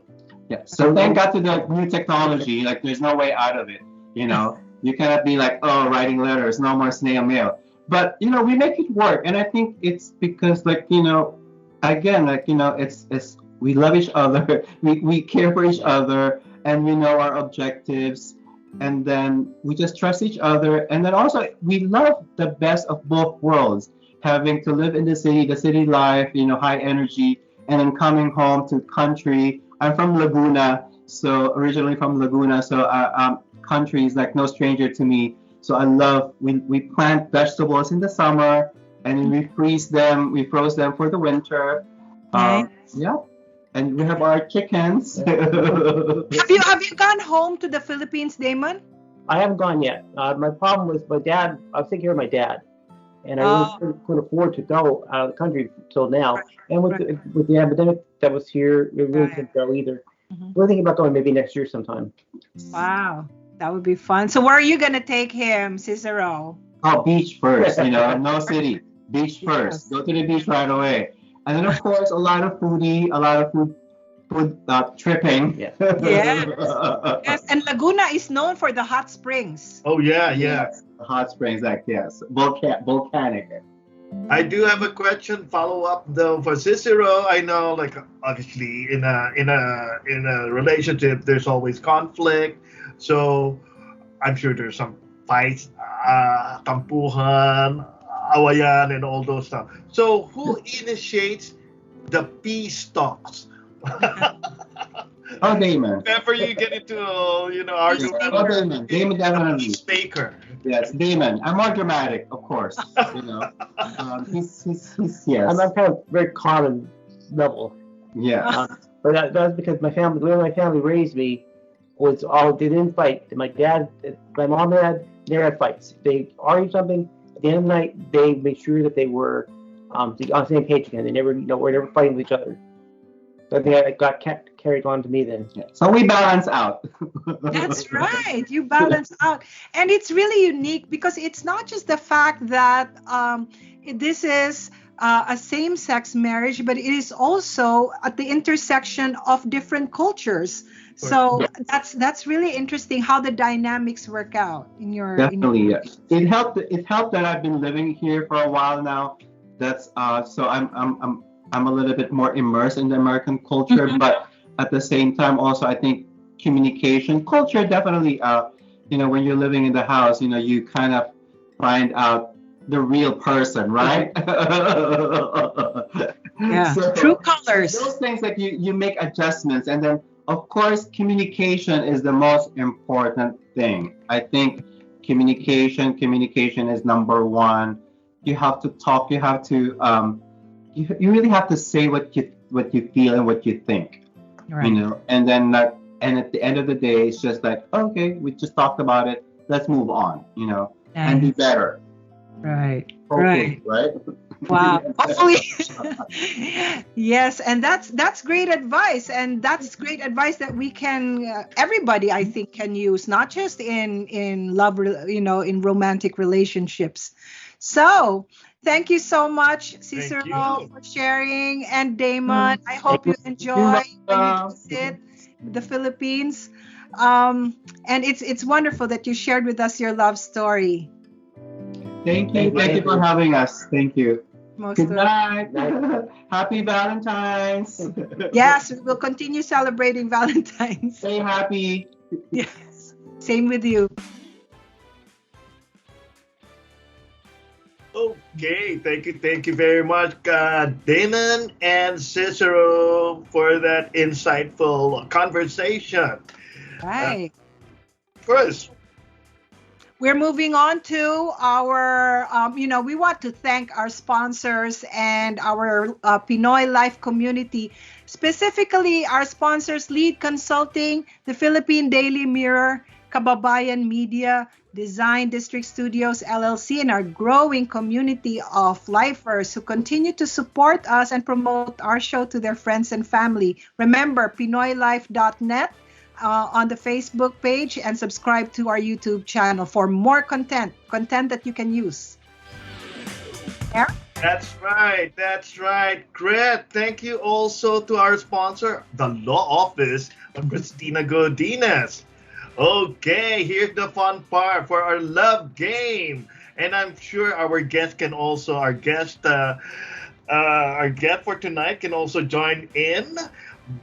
Yeah. So thank God to the new technology. Like there's no way out of it. You cannot be like, oh, writing letters, no more snail mail. But we make it work, and I think it's because again, it's we love each other, we care for each other, and we know our objectives, and then we just trust each other, and then also we love the best of both worlds, having to live in the city life, high energy, and then coming home to country. I'm from Laguna, so originally from Laguna, so country is like no stranger to me. So I love, we plant vegetables in the summer, and then we froze them for the winter. Nice. Yeah, and we have our chickens. Have you gone home to the Philippines, Damon? I haven't gone yet. My problem was my dad. I was taking care of my dad, and I really couldn't afford to go out of the country till now. Right. And with the epidemic that was here, we really couldn't go either. We're thinking about going maybe next year sometime. Wow, that would be fun. So where are you gonna take him, Cicero? Oh, beach first, no city. Beach first. Go to the beach right away. And then, of course, a lot of food tripping. Yeah. Yes. Yes, and Laguna is known for the hot springs. Oh yeah. The hot springs, volcanic. I do have a question follow up though for Cicero. I know, like obviously in a relationship, there's always conflict. So I'm sure there's some fights, tampuhan, awayan, and all those stuff. So who initiates the peace talks? Oh, Damon. Whenever you get into argument, Oh, Damon. Damon definitely. Peacemaker. Yes, Damon. I'm more dramatic, of course. He's yes. I'm kind of very common level. Yeah. But that's because the way my family raised me was they didn't fight. My mom and dad never had fights. They argued something. At the end of the night, they made sure that they were on the same page again. They never, were never fighting with each other. So I think I got carried on to me then. Yeah. So we balance out. That's right. You balance out. And it's really unique because it's not just the fact that this is a same-sex marriage, but it is also at the intersection of different cultures. So that's really interesting how the dynamics work out in your. Definitely, yes. It helped that I've been living here for a while now. That's so I'm a little bit more immersed in the American culture, but at the same time, also I think communication culture definitely. When you're living in the house, you kind of find out the real person, right? Yeah, So, true colors. those things that you make adjustments, and then of course communication is the most important thing. I think communication is number one. You have to talk. You have to you really have to say what you feel and what you think. Right. And then and at the end of the day, it's just like, okay, we just talked about it. Let's move on. And be better. Right. Hopefully, right? Wow. Hopefully. Yes, and that's great advice, and that's great advice that we can everybody I think can use, not just in love, in romantic relationships. So, thank you so much, Cicero, for sharing, and Damon. I hope you enjoy when you visit the Philippines. And it's wonderful that you shared with us your love story. Thank you for having us. Thank you. Most Good night. Happy Valentine's. Yes, we will continue celebrating Valentine's. Stay happy. Yes, same with you. Okay, thank you very much, Damon and Cicero, for that insightful conversation. Right. First, We're moving on to our, we want to thank our sponsors and our Pinoy Life community, specifically our sponsors, Lead Consulting, the Philippine Daily Mirror, Kababayan Media, Design District Studios LLC, and our growing community of lifers who continue to support us and promote our show to their friends and family. Remember, PinoyLife.net. On the Facebook page, and subscribe to our YouTube channel for more content that you can use. Yeah? That's right. Great. Thank you also to our sponsor, the Law Office of Christina Godinez. Okay, here's the fun part for our love game. And I'm sure our guest for tonight can also join in.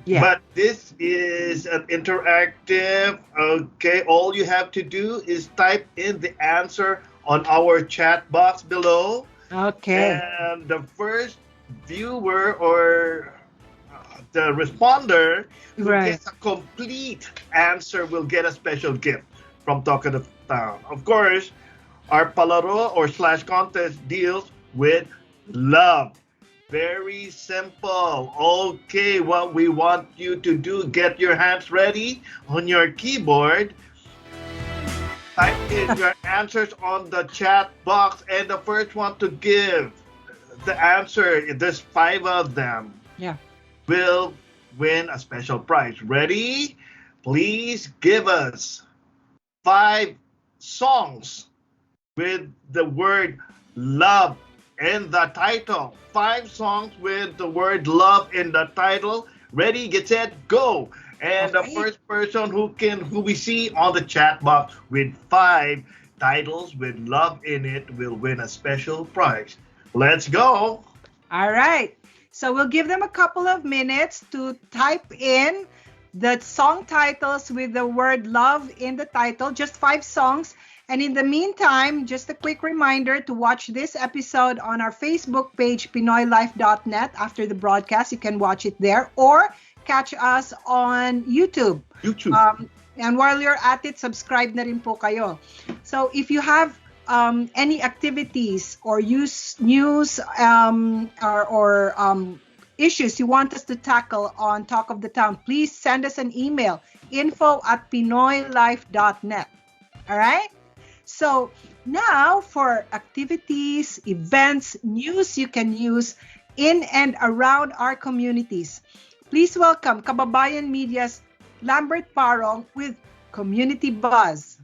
Yeah. But this is an interactive. Okay, all you have to do is type in the answer on our chat box below. Okay. And the first viewer or the responder who Right. gets a complete answer will get a special gift from Talkative Town. Of course, our palaro or / contest deals with love. Very simple. Okay, what we want you to do, get your hands ready on your keyboard. Type in your answers on the chat box, and the first one to give the answer, there's 5 of them, Yeah. will win a special prize. Ready? Please give us 5 songs with the word love in the title. 5 songs with the word love in the title. Ready, get set, go. And the Okay. first person who we see on the chat box with 5 titles with love in it will win a special prize. Let's go. All right. So we'll give them a couple of minutes to type in the song titles with the word love in the title, just 5 songs. And in the meantime, just a quick reminder to watch this episode on our Facebook page, PinoyLife.net. After the broadcast, you can watch it there or catch us on YouTube. And while you're at it, subscribe na rin po kayo. So if you have any activities or news or issues you want us to tackle on Talk of the Town, please send us an email, info@pinoylife.net. All right? So now for activities, events, news you can use in and around our communities. Please welcome Kababayan Media's Lambert Parong with Community Buzz.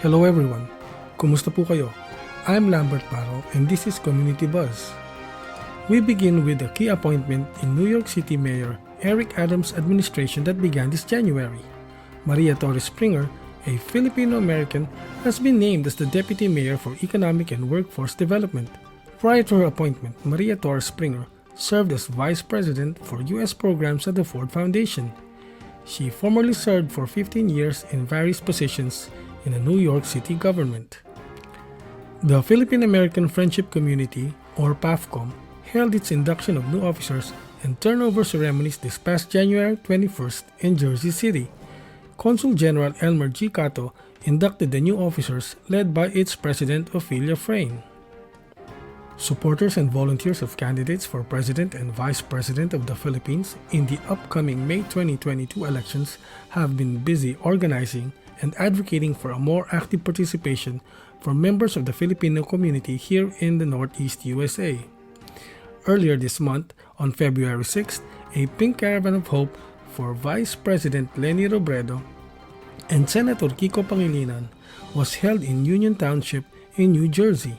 Hello everyone, kumusta po kayo? I'm Lambert Parong and this is Community Buzz. We begin with a key appointment in New York City Mayor Eric Adams' administration that began this January. Ria Serrano, a Filipino-American, has been named as the Deputy Mayor for Economic and Workforce Development. Prior to her appointment, Ria Serrano served as Vice President for U.S. programs at the Ford Foundation. She formerly served for 15 years in various positions in the New York City government. The Filipino-American Friendship Community, or PAFCOM, held its induction of new officers and turnover ceremonies this past January 21st in Jersey City. Consul General Elmer G. Cato inducted the new officers led by its President Ophelia Frain. Supporters and volunteers of candidates for President and Vice President of the Philippines in the upcoming May 2022 elections have been busy organizing and advocating for a more active participation from members of the Filipino community here in the Northeast USA. Earlier this month, on February 6th, a Pink Caravan of Hope for Vice President Leni Robredo and Senator Kiko Pangilinan was held in Union Township in New Jersey.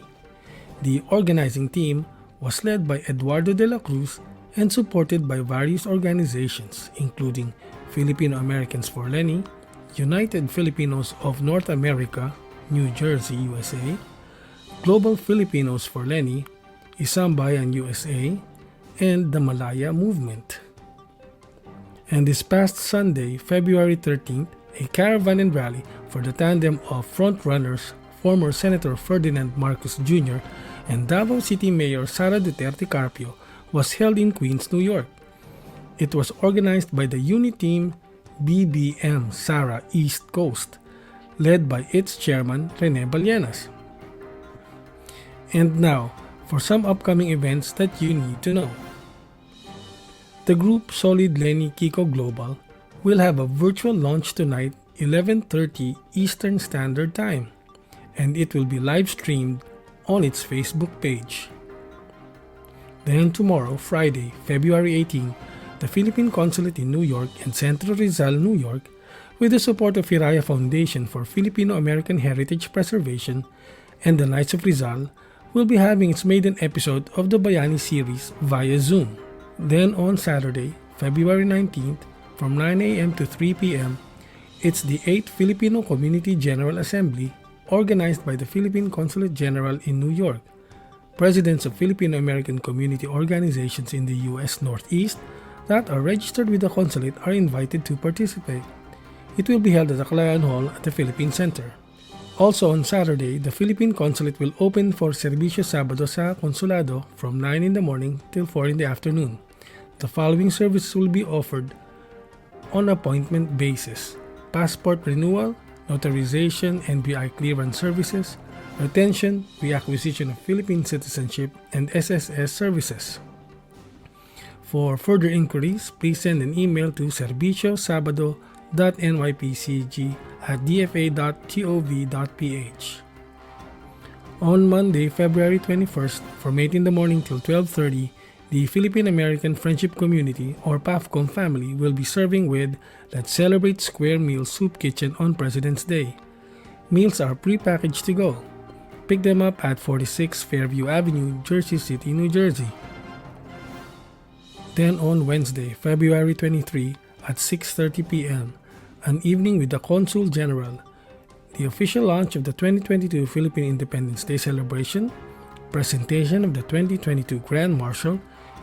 The organizing team was led by Eduardo de la Cruz and supported by various organizations including Filipino-Americans for Leni, United Filipinos of North America, New Jersey, USA, Global Filipinos for Leni, Isang Bayan USA, and the Malaya Movement. And this past Sunday, February 13th, a caravan and rally for the tandem of frontrunners former Senator Ferdinand Marcos Jr., and Davao City Mayor Sara Duterte Carpio was held in Queens, New York. It was organized by the Uniteam BBM Sara East Coast, led by its chairman Rene Ballenas. And now, for some upcoming events that you need to know. The group Solid Lenny Kiko Global will have a virtual launch tonight, 11:30 Eastern Standard Time, and it will be live streamed on its Facebook page. Then tomorrow, Friday, February 18, the Philippine Consulate in New York and Centro Rizal, New York, with the support of Ria Foundation for Filipino-American Heritage Preservation and the Knights of Rizal, will be having its maiden episode of the Bayani series via Zoom. Then on Saturday, February 19th, from 9 a.m. to 3 p.m., it's the 8th Filipino Community General Assembly organized by the Philippine Consulate General in New York. Presidents of Filipino-American community organizations in the U.S. Northeast that are registered with the consulate are invited to participate. It will be held at the Kalayaan Hall at the Philippine Center. Also on Saturday, the Philippine Consulate will open for Serbisyo Sabado sa Konsulado from 9 in the morning till 4 in the afternoon. The following services will be offered on appointment basis: passport renewal, notarization, NBI clearance services, retention, reacquisition of Philippine citizenship, and SSS services. For further inquiries, please send an email to serbisyosabado.nypcg@dfa.gov.ph. On Monday, February 21st, from 8 in the morning till 12:30, the Philippine-American Friendship Community, or PAFCOM family, will be serving with Let's Celebrate Square Meal Soup Kitchen on President's Day. Meals are pre-packaged to go. Pick them up at 46 Fairview Avenue, Jersey City, New Jersey. Then on Wednesday, February 23 at 6:30 p.m., an evening with the Consul General, the official launch of the 2022 Philippine Independence Day celebration, presentation of the 2022 Grand Marshal,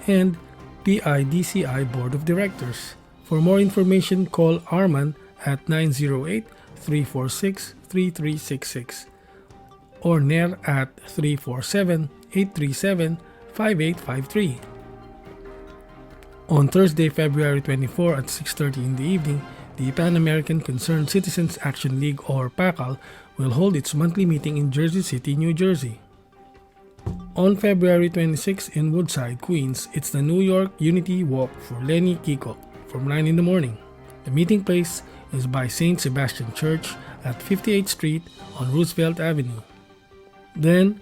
and PIDCI Board of Directors. For more information, call Arman at 908-346-3366 or NER at 347-837-5853. On Thursday, February 24 at 6:30 in the evening, the Pan-American Concerned Citizens Action League, or PACAL, will hold its monthly meeting in Jersey City, New Jersey. On February 26 in Woodside, Queens, it's the New York Unity Walk for Lenny Kiko from 9 in the morning. The meeting place is by St. Sebastian Church at 58th Street on Roosevelt Avenue. Then,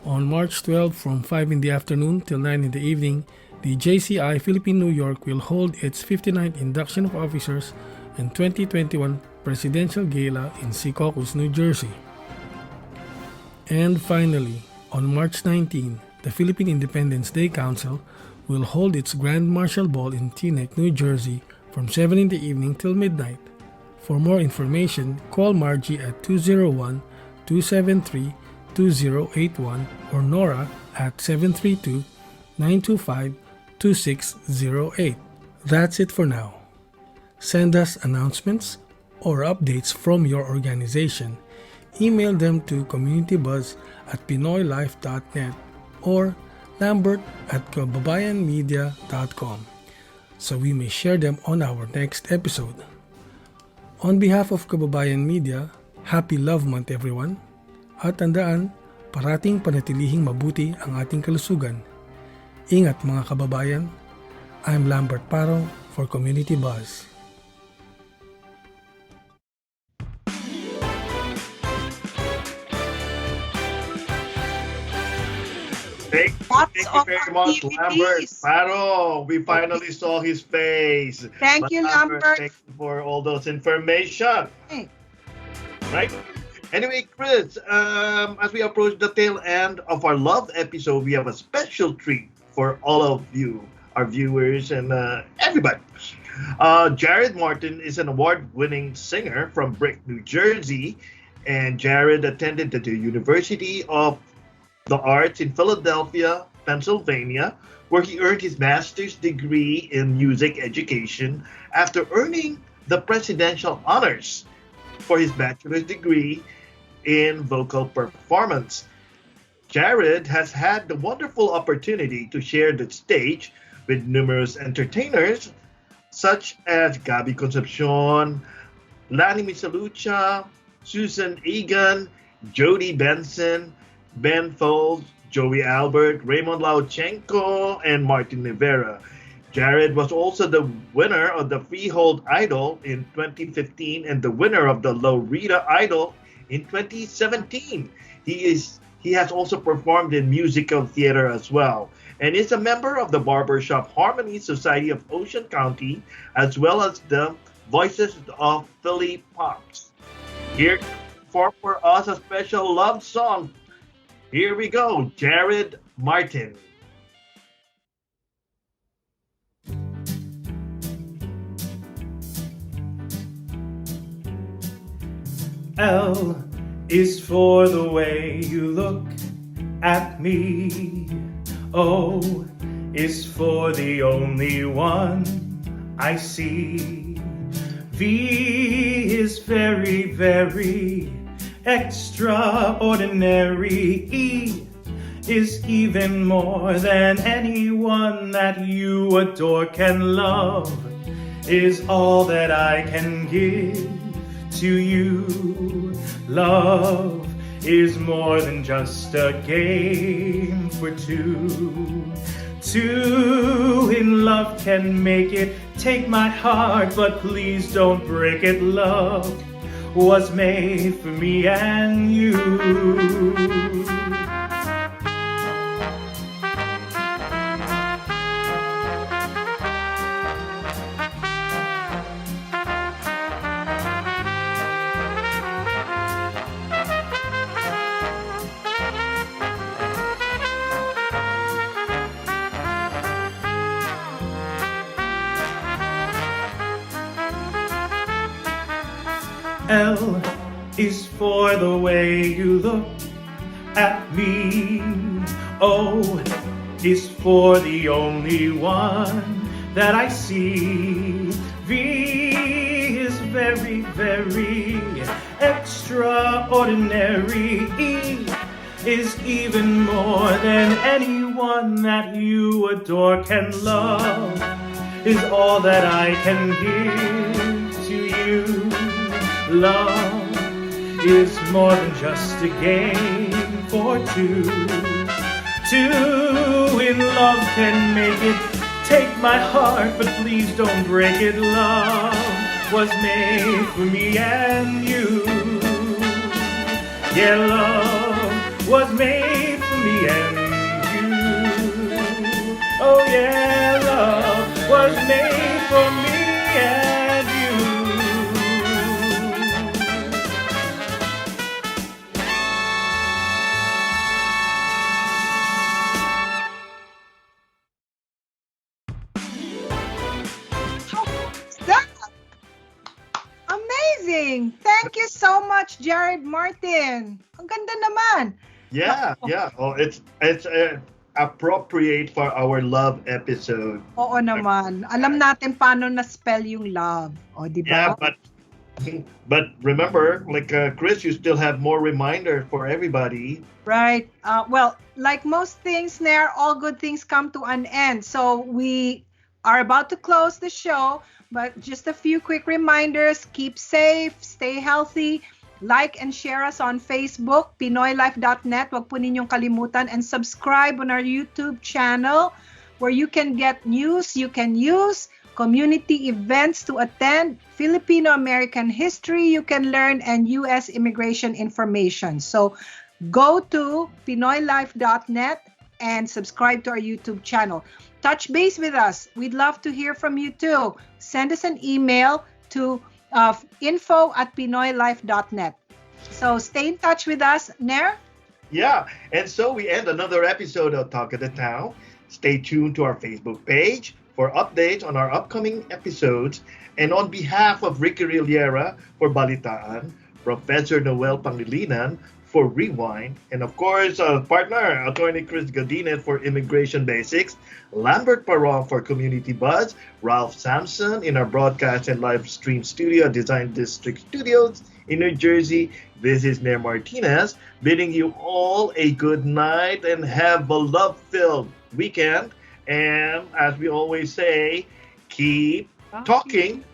on March 12 from 5 in the afternoon till 9 in the evening, the JCI Philippine New York will hold its 59th Induction of Officers and 2021 Presidential Gala in Secaucus, New Jersey. And finally, on March 19, the Philippine Independence Day Council will hold its Grand Marshal Ball in Teaneck, New Jersey from 7 in the evening till midnight. For more information, call Margie at 201-273-2081 or Nora at 732-925-2608. That's it for now. Send us announcements or updates from your organization. Email them to communitybuzz@pinoylife.net or lambert@kababayanmedia.com so we may share them on our next episode. On behalf of Kababayan Media, Happy Love Month everyone! At tandaan, parating panatilihing mabuti ang ating kalusugan. Ingat mga kababayan! I'm Lambert Paro for Community Buzz. Thank you very much, Lambert Paro. We finally saw his face. Thank you, Lambert. Thank you for all those information. Hey. Right? Anyway, Chris, as we approach the tail end of our love episode, we have a special treat for all of you, our viewers, and everybody. Jared Martin is an award-winning singer from Brick, New Jersey, and Jared attended the University of the Arts in Philadelphia, Pennsylvania, where he earned his master's degree in music education after earning the presidential honors for his bachelor's degree in vocal performance. Jared has had the wonderful opportunity to share the stage with numerous entertainers such as Gabi Concepcion, Lani Misalucha, Susan Egan, Jody Benson, Ben Folds, Joey Albert, Raymond Lauchenko, and Martin Rivera. Jared was also the winner of the Freehold Idol in 2015 and the winner of the Loretta Idol in 2017. He has also performed in musical theater as well, and is a member of the Barbershop Harmony Society of Ocean County, as well as the Voices of Philly Pops. Here to perform for us a special love song. Here we go, Jared Martin. L is for the way you look at me. O is for the only one I see. V is very, very extraordinary. E is even more than anyone that you adore can love, is all that I can give to you. Love is more than just a game for two. Two in love can make it. Take my heart, but please don't break it. Love was made for me and you. L is for the way you look at me. O is for the only one that I see. V is very, very extraordinary. E is even more than anyone that you adore can love, is all that I can give to you. Love is more than just a game for two. Two in love can make it. Take my heart, but please don't break it. Love was made for me and you. Yeah, love was made for me and you. Oh yeah, love was made for me and you. Amazing! Thank you so much, Jared Martin. Ang ganda naman. Yeah. Oh, it's appropriate for our love episode. Oo naman. Alam natin paano na-spell yung love. O, di ba? Yeah, but remember, like Chris, you still have more reminders for everybody. Right. Well, like most things, Nair, all good things come to an end. So we are about to close the show, but just a few quick reminders. Keep safe, stay healthy, like and share us on Facebook, PinoyLife.net. Huwag po ninyong kalimutan, and subscribe on our YouTube channel where you can get news you can use, community events to attend, Filipino-American history you can learn, and U.S. immigration information. So go to PinoyLife.net and subscribe to our YouTube channel. Touch base with us. We'd love to hear from you too. Send us an email to info@pinoylife.net. So stay in touch with us, Nair. Yeah, and so we end another episode of Talk of the Town. Stay tuned to our Facebook page for updates on our upcoming episodes. And on behalf of Ricky Rillera for Balitaan, Professor Noel Pangilinan for Rewind, and of course, partner, Attorney Chris Gadinet for Immigration Basics, Lambert Paron for Community Buzz, Ralph Sampson in our broadcast and live stream studio at Design District Studios in New Jersey. This is Nair Martinez, bidding you all a good night and have a love-filled weekend. And as we always say, keep talking